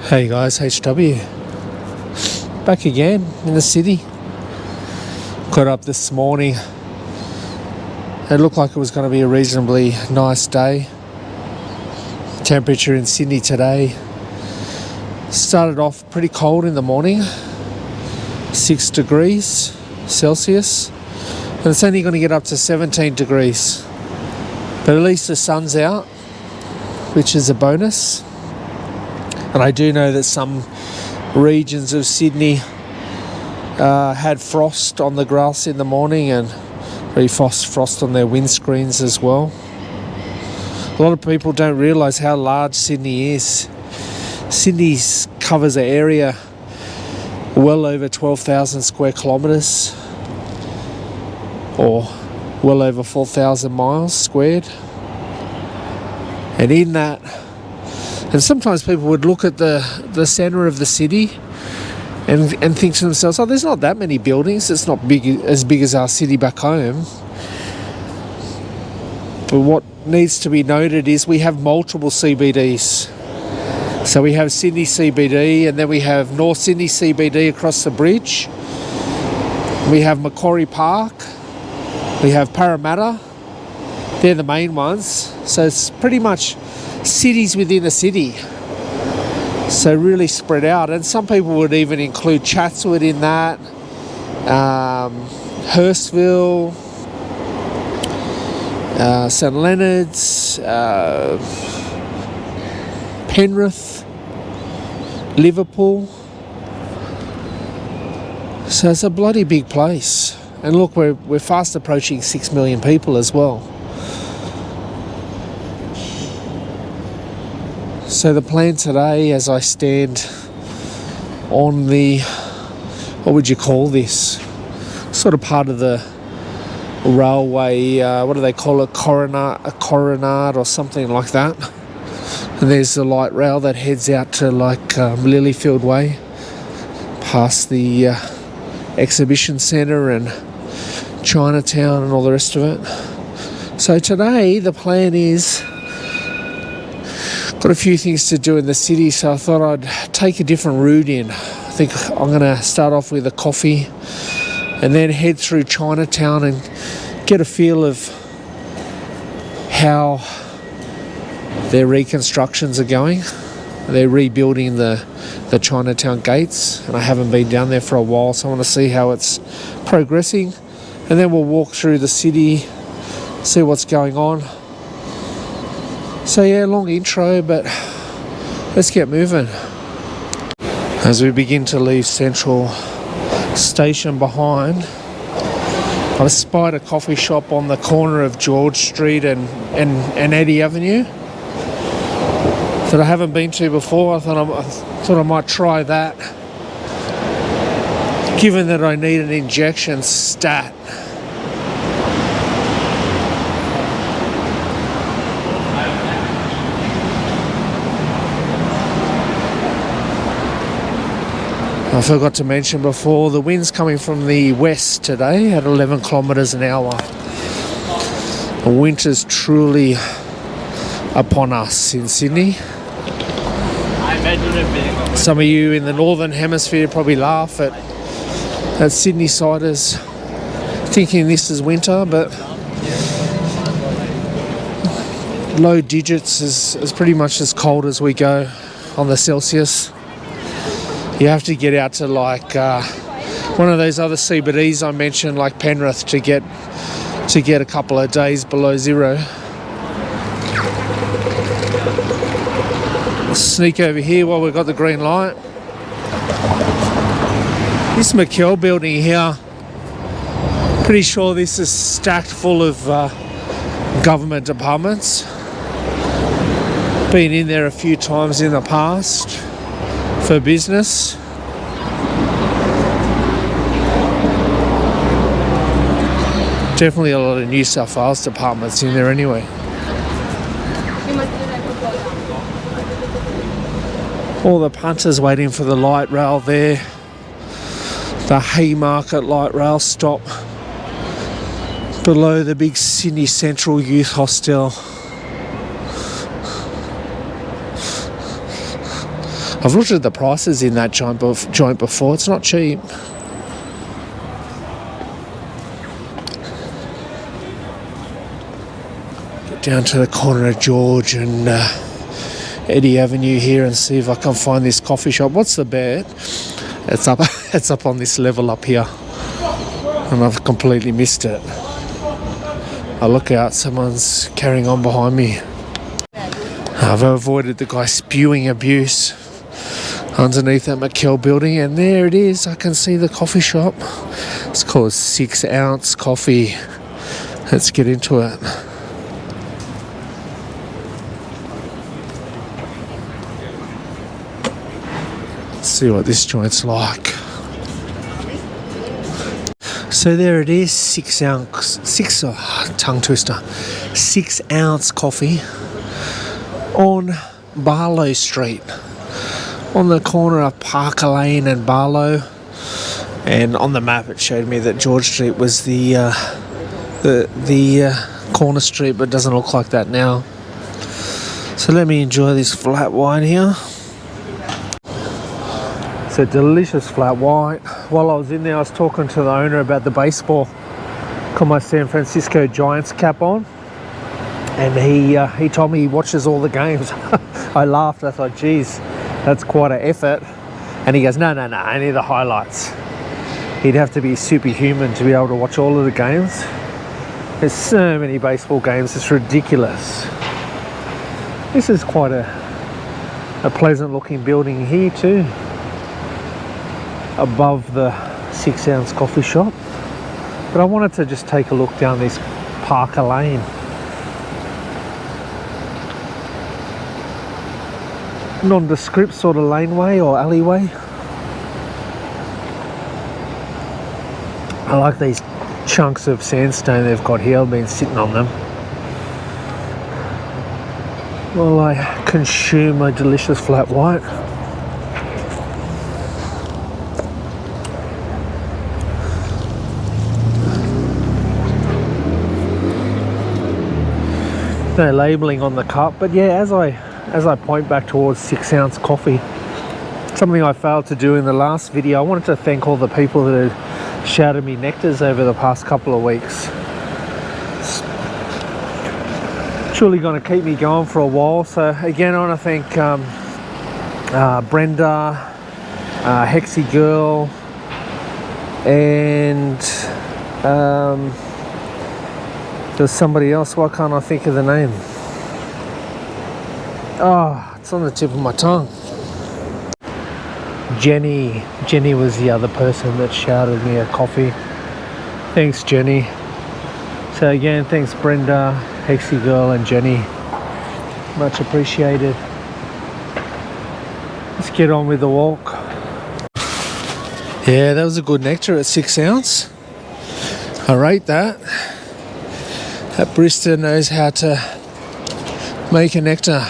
Hey guys, HW. Back again in the city. Got up this morning. It looked like it was going to be a reasonably nice day. Temperature in Sydney today started off pretty cold in the morning, 6 degrees Celsius, and it's only going to get up to 17 degrees. But at least the sun's out, which is a bonus. And I do know that some regions of Sydney had frost on the grass in the morning and very frost on their windscreens as well. A lot of people don't realise how large Sydney is. Sydney covers an area well over 12,000 square kilometres, or well over 4,000 miles squared. And in that, and sometimes people would look at the centre of the city and think to themselves, oh, there's not that many buildings, it's not as big as our city back home. But what needs to be noted is we have multiple CBDs. So we have Sydney CBD, and then we have North Sydney CBD across the bridge. We have Macquarie Park. We have Parramatta. They're the main ones. So it's pretty much cities within a city, so really spread out. And some people would even include Chatswood in that, Hurstville, St Leonard's, Penrith, Liverpool. So it's a bloody big place. And look, we're fast approaching 6 million people as well. So the plan today, as I stand on the, what would you call this? Sort of part of the railway, what do they call it? A coronade or something like that. And there's the light rail that heads out to Lilyfield Way, past the exhibition centre and Chinatown and all the rest of it. So today the plan is, got a few things to do in the city, so I thought I'd take a different route in. I think I'm going to start off with a coffee and then head through Chinatown and get a feel of how their reconstructions are going. They're rebuilding the Chinatown gates, and I haven't been down there for a while, so I want to see how it's progressing. And then we'll walk through the city, see what's going on. So yeah, long intro, but let's get moving. As we begin to leave Central Station behind, I spied a coffee shop on the corner of George Street and Eddy Avenue that I haven't been to before. I thought I might try that, given that I need an injection stat. I forgot to mention before, the wind's coming from the west today at 11 kilometres an hour. The winter's truly upon us in Sydney. Some of you in the northern hemisphere probably laugh at Sydney siders thinking this is winter, but low digits is pretty much as cold as we go on the Celsius. You have to get out to one of those other CBDs I mentioned, like Penrith, to get a couple of days below zero. Let's sneak over here while we've got the green light. This McKell building here, pretty sure this is stacked full of government departments. Been in there a few times in the past for business. Definitely a lot of New South Wales departments in there anyway. All the punters waiting for the light rail there. The Haymarket light rail stop below the big Sydney Central Youth Hostel. I've looked at the prices in that joint before. It's not cheap. Get down to the corner of George and Eddy Avenue here and see if I can find this coffee shop. What's the bet? It's up. It's up on this level up here, and I've completely missed it. I look out. Someone's carrying on behind me. I've avoided the guy spewing abuse underneath that McKell building, and there it is. I can see the coffee shop. It's called 6 Ounce Coffee. Let's get into it. See what this joint's like. So there it is, 6 ounce coffee on Barlow Street, on the corner of Parker Lane and Barlow. And on the map it showed me that George Street was the corner street, but it doesn't look like that now. So let me enjoy this flat white here. It's a delicious flat white. While I was in there, I was talking to the owner about the baseball. Got my San Francisco Giants cap on, and he told me he watches all the games. I laughed. I thought, geez, that's quite an effort. And he goes, no, only the highlights. He'd have to be superhuman to be able to watch all of the games. There's so many baseball games, it's ridiculous. This is quite a pleasant looking building here too, above the 6 Ounce coffee shop. But I wanted to just take a look down this Parker Lane. Nondescript sort of laneway or alleyway. I like these chunks of sandstone they've got here. I've been sitting on them while I consume a delicious flat white. No labelling on the cup, but yeah, as I point back towards 6 Ounce coffee, something I failed to do in the last video, I wanted to thank all the people that had shouted me nectars over the past couple of weeks. It's truly going to keep me going for a while. So again, I want to thank Brenda, Hexy Girl, and there's somebody else. Why can't I think of the name? Oh, it's on the tip of my tongue. Jenny was the other person that shouted me a coffee. Thanks, Jenny. So again, thanks Brenda, Hexy Girl and Jenny. Much appreciated. Let's get on with the walk. Yeah, that was a good nectar at 6 Ounce. I rate that. That barista knows how to make a nectar.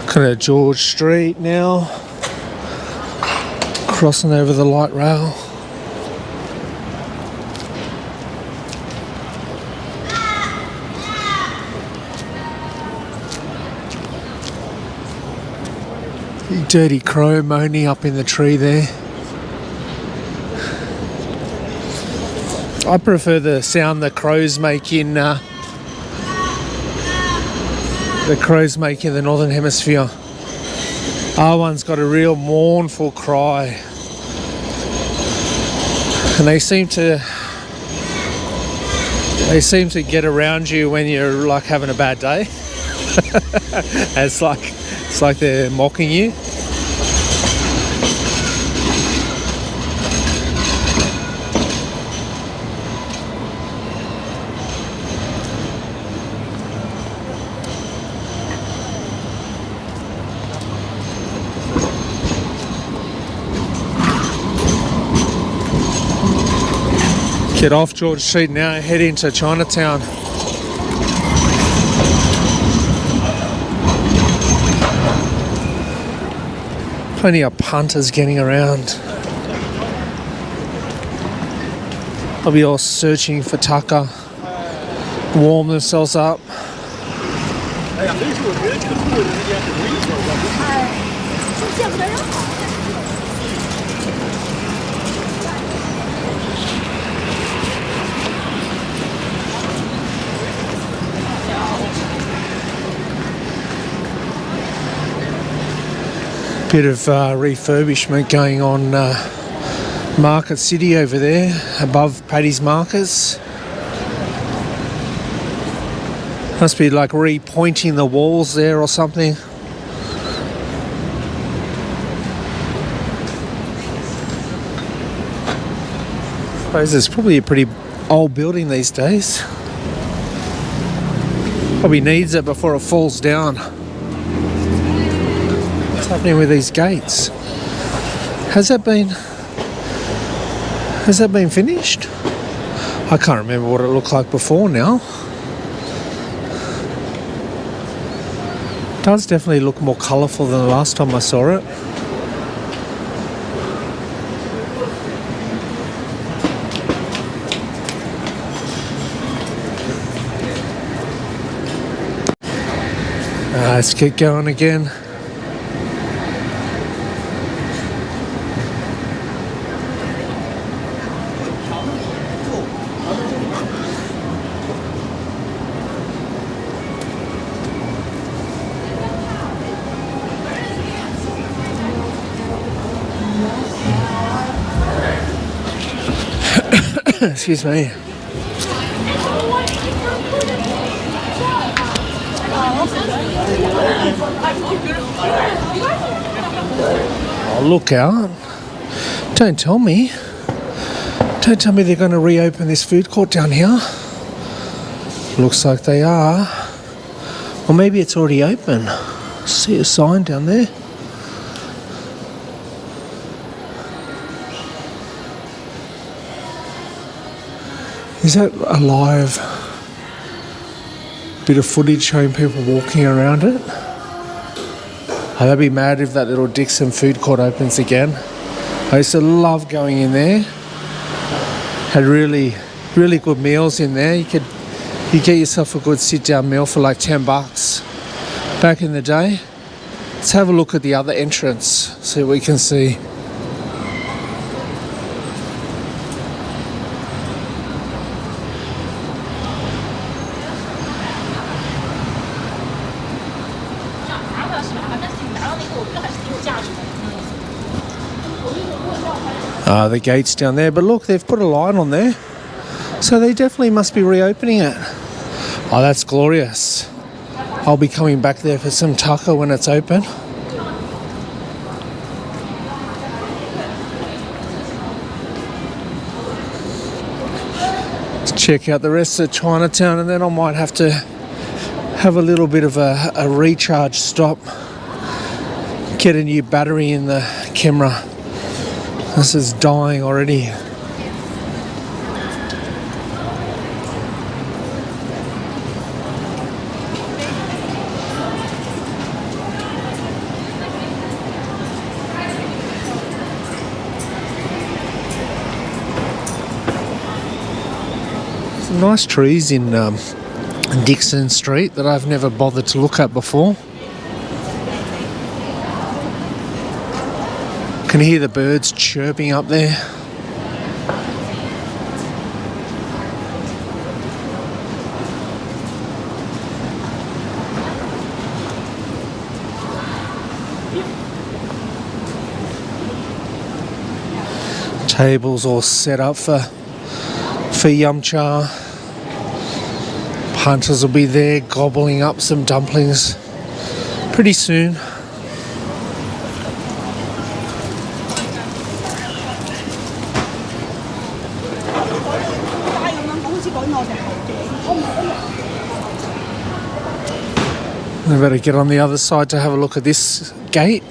Looking at George Street now, crossing over the light rail. The dirty crow moaning up in the tree there. I prefer the sound the crows make in the Northern Hemisphere. Our one's got a real mournful cry, and they seem to get around you when you're like having a bad day. it's like they're mocking you. Get off George Street now, head into Chinatown. Plenty of punters getting around. They'll be all searching for tucker, warm themselves up. Bit of refurbishment going on Market City over there, above Paddy's Markets. Must be like repointing the walls there or something. I suppose it's probably a pretty old building these days. Probably needs it before it falls down. What's happening with these gates? Has that been finished? I can't remember what it looked like before now. It does definitely look more colourful than the last time I saw it. Let's get going again. Excuse me. Oh, look out. Don't tell me they're going to reopen this food court down here. Looks like they are. Or maybe it's already open. See a sign down there. Is that a live bit of footage showing people walking around it? Oh, that'd be mad if that little Dixon Foodcourt opens again. I used to love going in there. Had really good meals in there. You get yourself a good sit-down meal for like $10 back in the day. Let's have a look at the other entrance, see what we can see. The gate's down there, but look, they've put a line on there, so they definitely must be reopening it. Oh, that's glorious. I'll be coming back there for some tucker when it's open. Let's check out the rest of Chinatown, and then I might have to have a little bit of a recharge stop, get a new battery in the camera. This is dying already. Some nice trees in Dixon Street that I've never bothered to look at before. Can hear the birds chirping up there. Tables all set up for yum cha. Punters will be there gobbling up some dumplings pretty soon. I better get on the other side to have a look at this gate.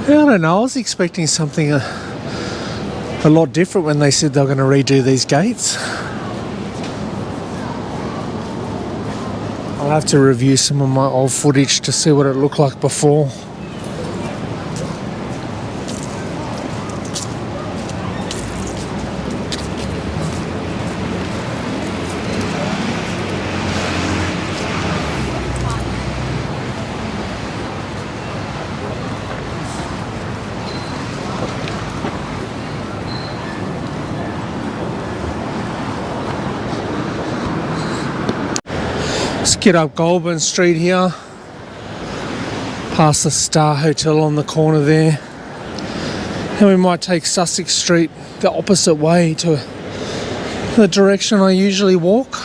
I don't know, I was expecting something a lot different when they said they were going to redo these gates. I'll have to review some of my old footage to see what it looked like before. Let's get up Goulburn Street here, past the Star Hotel on the corner there, and we might take Sussex Street the opposite way to the direction I usually walk.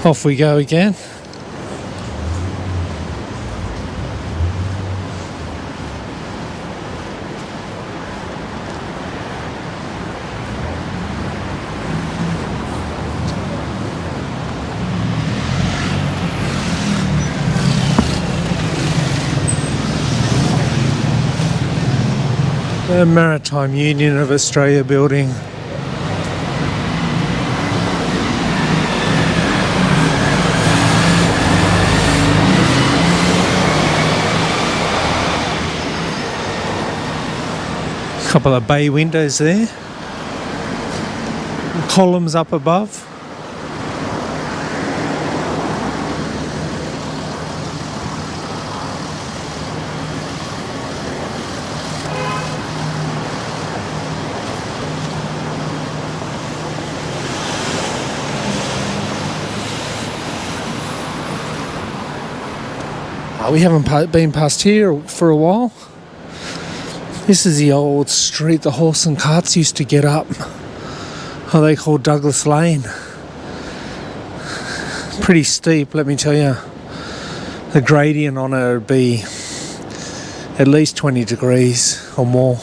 Off we go again. The Maritime Union of Australia building. Couple of bay windows there, columns up above. We haven't been past here for a while. This is the old street the horse and carts used to get up. Oh, they call Douglas Lane. Pretty steep, let me tell you. The gradient on it would be at least 20 degrees or more.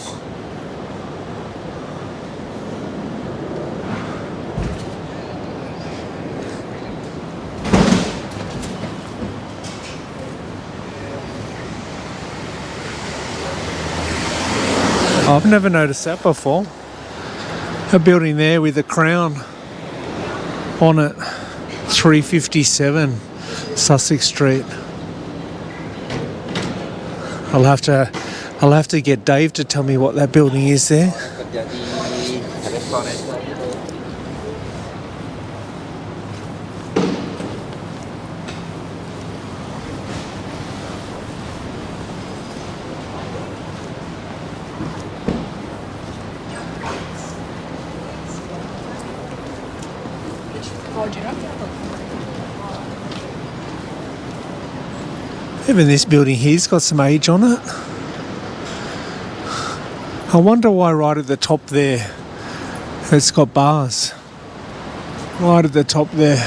I've never noticed that before. A building there with a crown on it. 357 Sussex Street. I'll have to get Dave to tell me what that building is there. Even this building here's got some age on it. I wonder why right at the top there it's got bars. Right at the top there.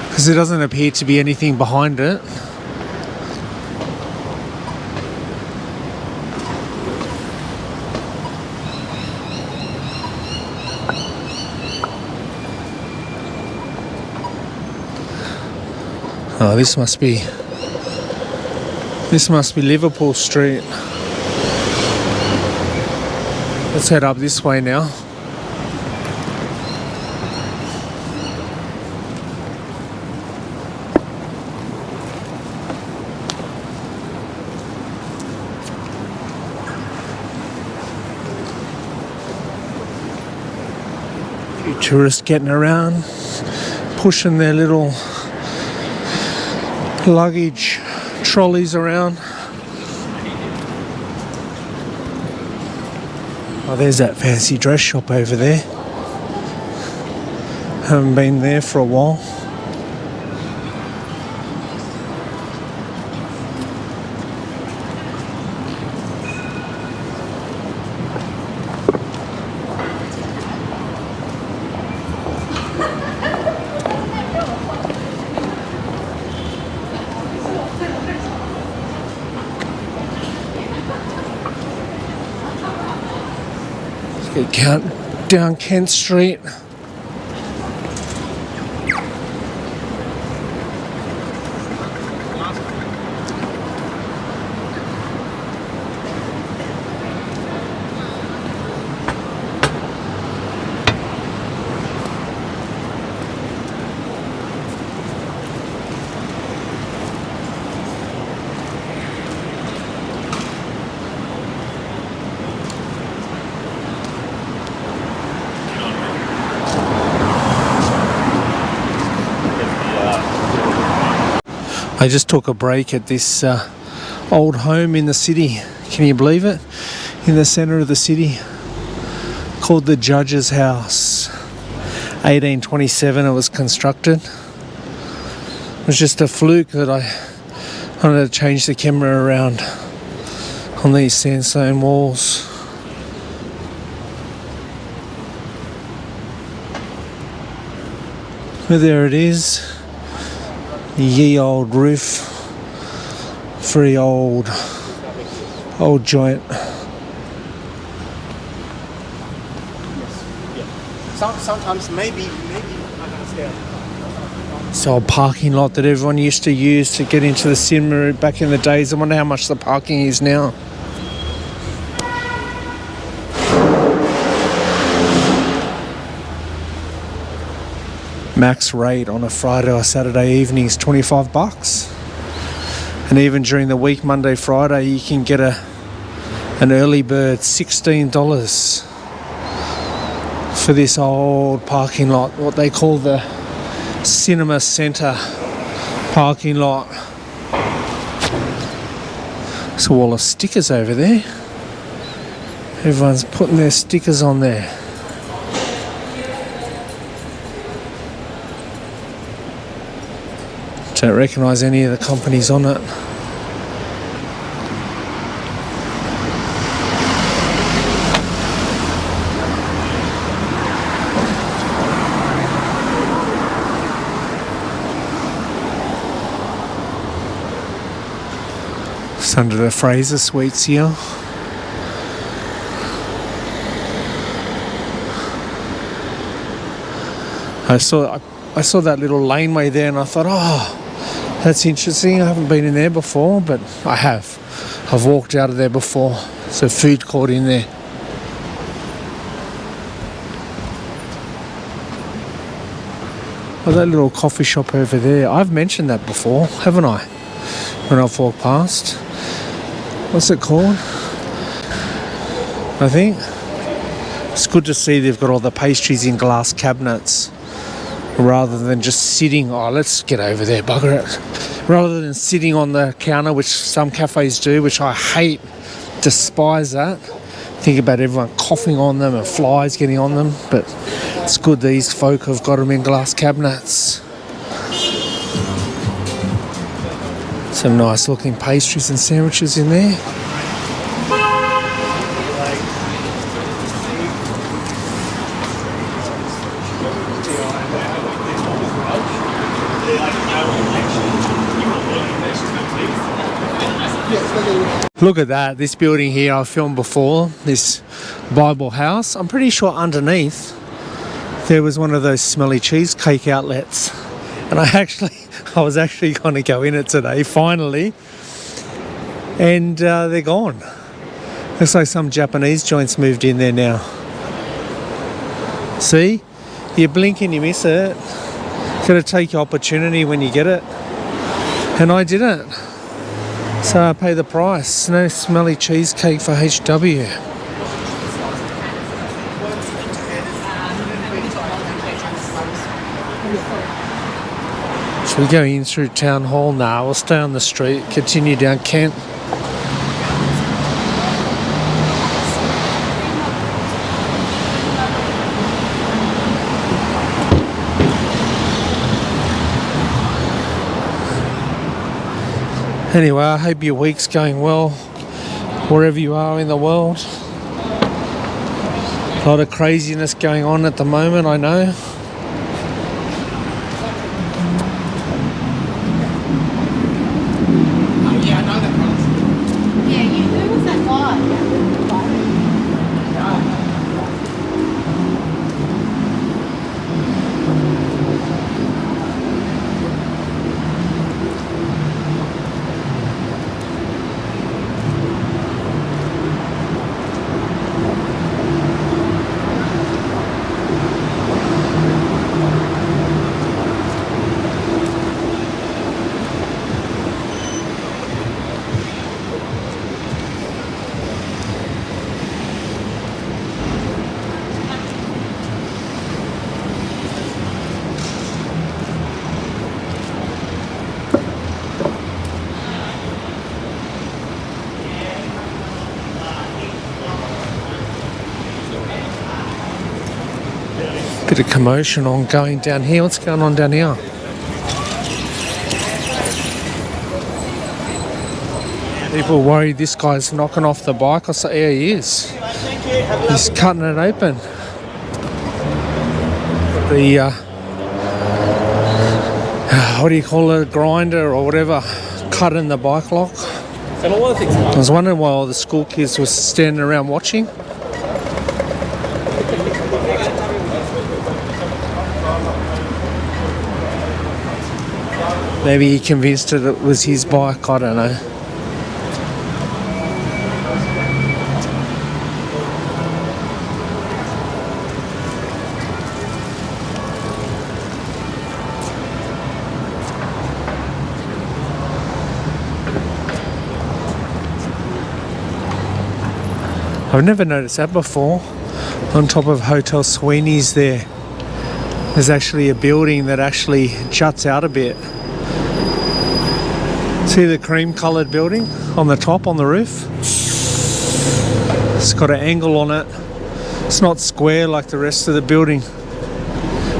Because there doesn't appear to be anything behind it. Oh, this must be Liverpool Street. Let's head up this way now. A few tourists getting around, pushing their little luggage trolleys around. Oh, there's that fancy dress shop over there. Haven't been there for a while. Count down Kent Street. I just took a break at this old home in the city. Can you believe it? In the centre of the city, called the Judge's House. 1827 it was constructed. It was just a fluke that I wanted to change the camera around on these sandstone walls. But there it is, the ye old roof, very old joint. Sometimes maybe I understand. This old parking lot that everyone used to use to get into the cinema back in the days. I wonder how much the parking is now. Max rate on a Friday or Saturday evening is $25. And even during the week, Monday, Friday, you can get an early bird $16 for this old parking lot, what they call the Cinema Centre parking lot. There's a wall of stickers over there. Everyone's putting their stickers on there. Don't recognise any of the companies on it. It's under the Fraser Suites here. I saw that little laneway there and I thought, oh, that's interesting. I haven't been in there before, but I have. I've walked out of there before. There's a food court in there. Oh, that little coffee shop over there. I've mentioned that before, haven't I? When I've walked past. What's it called? I think. It's good to see they've got all the pastries in glass cabinets rather than just sitting, oh, let's get over there, bugger it. Rather than sitting on the counter, which some cafes do, which I hate, despise that. Think about everyone coughing on them and flies getting on them, but it's good these folk have got them in glass cabinets. Some nice looking pastries and sandwiches in there. Look at that, this building here I've filmed before, this Bible house. I'm pretty sure underneath there was one of those smelly cheesecake outlets. And I was actually going to go in it today, finally. And they're gone. Looks like some Japanese joints moved in there now. See? You blink and you miss it. Got to take your opportunity when you get it. And I didn't. So I pay the price. No smelly cheesecake for HW. Should we go in through Town Hall now? We'll stay on the street, continue down Kent. Anyway, I hope your week's going well, wherever you are in the world. A lot of craziness going on at the moment, I know. Bit of commotion ongoing down here. What's going on down here? People worried this guy's knocking off the bike. I say, yeah, he is. He's cutting it open. The what do you call it, a grinder or whatever, cutting the bike lock. I was wondering why all the school kids were standing around watching. Maybe he convinced it was his bike, I don't know. I've never noticed that before. On top of Hotel Sweeney's there's actually a building that actually juts out a bit. See the cream coloured building on the top, on the roof? It's got an angle on it. It's not square like the rest of the building.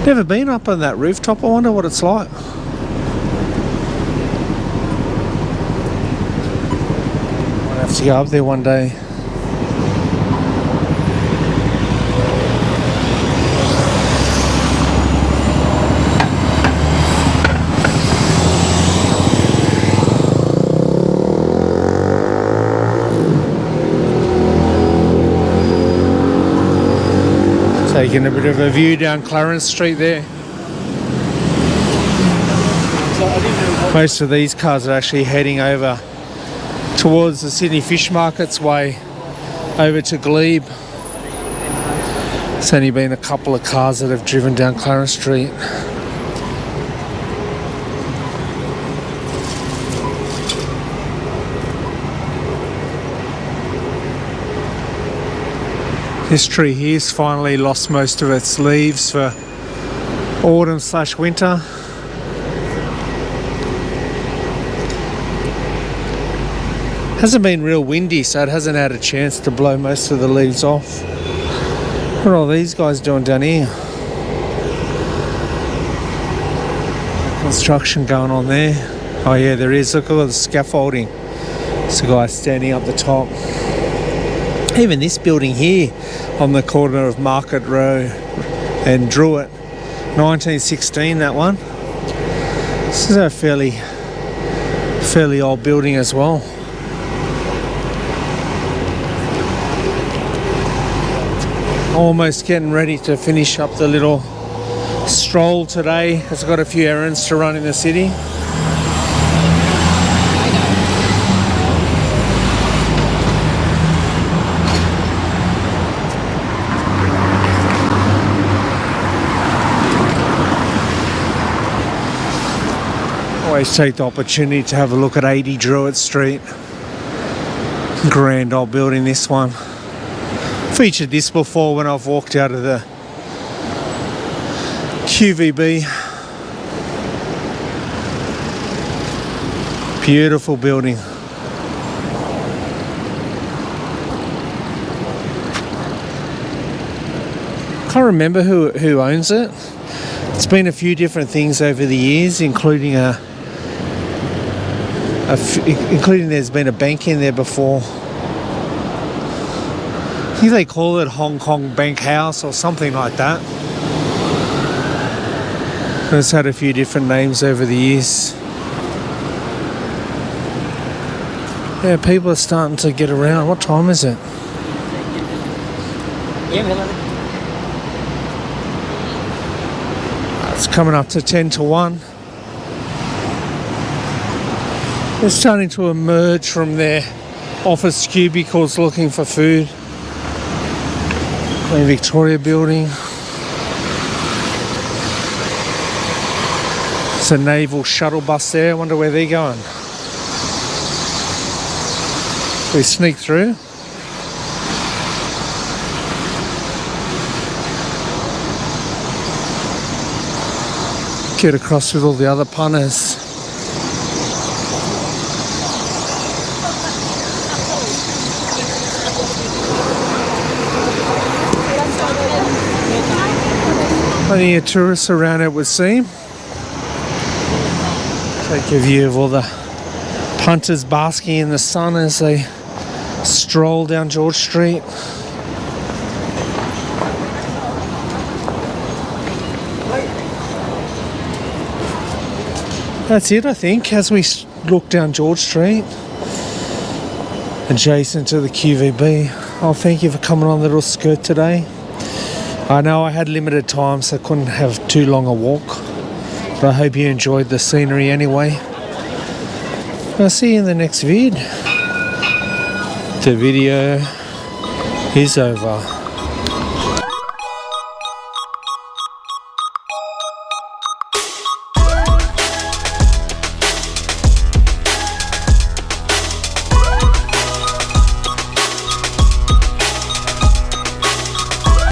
Never been up on that rooftop. I wonder what it's like. Might have to go up there one day. Taking a bit of a view down Clarence Street there. Most of these cars are actually heading over towards the Sydney Fish Market's way over to Glebe. There's only been a couple of cars that have driven down Clarence Street. This tree here's finally lost most of its leaves for autumn/winter. Hasn't been real windy, so it hasn't had a chance to blow most of the leaves off. What are all these guys doing down here? Construction going on there. Oh yeah, there is. Look at all the scaffolding. There's a guy standing up the top. Even this building here on the corner of Market Row and Druitt, 1916, that one. This is a fairly old building as well. Almost getting ready to finish up the little stroll today, because I've got a few errands to run in the city. Always take the opportunity to have a look at 80 Druitt Street. Grand old building, this one. Featured this before when I've walked out of the QVB. Beautiful building. Can't remember who owns it. It's been a few different things over the years, including including there's been a bank in there before. I think they call it Hong Kong Bank House or something like that. It's had a few different names over the years. Yeah, people are starting to get around. What time is it? It's coming up to 10 to 1. They're starting to emerge from their office cubicles looking for food. Queen Victoria building. It's a naval shuttle bus there. I wonder where they're going. We sneak through. Get across with all the other punters. Plenty of tourists around, it would seem. Take a view of all the punters basking in the sun as they stroll down George Street. That's it, I think, as we look down George Street, adjacent to the QVB. Oh, thank you for coming on the little skirt today. I know I had limited time, so I couldn't have too long a walk, but I hope you enjoyed the scenery anyway. I'll see you in the next vid. The video is over.